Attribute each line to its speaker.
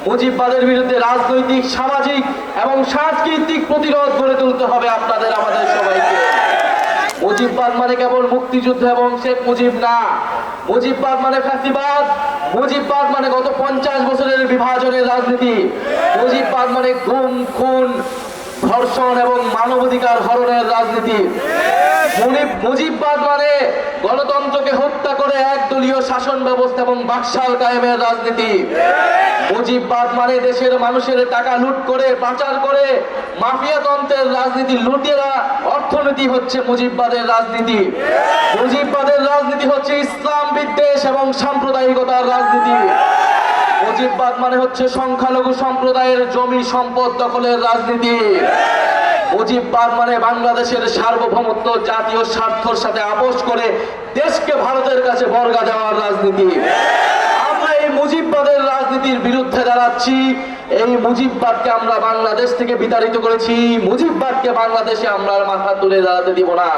Speaker 1: মুজিববাদের বিরুদ্ধে রাজনৈতিক, সামাজিক এবং সাংস্কৃতিক প্রতিরোধ গড়ে তুলতে হবে আপনাদের আমাদের সবাইকে। মুজিববাদ মানে কেবল মুক্তিযুদ্ধ এবং শেখ মুজিব না। মুজিববাদ মানে ফ্যাসিবাদ। মুজিববাদ মানে গত 50 বছরের বিভাজনের রাজনীতি। মুজিববাদ মানে গুম, খুন, ধর্ষণ এবং মানবাধিকার হরণের রাজনীতি। মুজিববাদ মানে গণতন্ত্রকে হত্যা করে একদলীয় শাসন ব্যবস্থা এবং বাকশাল কায়েমের রাজনীতি। মুজিববাদ মানে দেশের মানুষের টাকা লুট করে, পাচার করে মাফিয়াতন্ত্রের রাজনীতি, লুটেরা অর্থনীতি হচ্ছে মুজিববাদের রাজনীতি। মুজিববাদের রাজনীতি হচ্ছে ইসলাম বিদ্বেষ এবং সাম্প্রদায়িকতার রাজনীতি। মুজিববাদ মানে হচ্ছে সংখ্যালঘু সম্প্রদায়ের জমি সম্পদ দখলের রাজনীতি। মুজিববাদ মানে বাংলাদেশের সার্বভৌমত্ব জাতীয় স্বার্থের সাথে আপোষ করে দেশকে ভারতের কাছে বর্গা দেওয়ার রাজনীতি। আমরা এই মুজিববাদের রাজনীতির বিরুদ্ধে দাঁড়াচ্ছি। এই মুজিববাদকে আমরা বাংলাদেশ থেকে বিতাড়িত করেছি। মুজিববাদকে বাংলাদেশে আমরা মাথা তুলে দাঁড়াতে দিব না।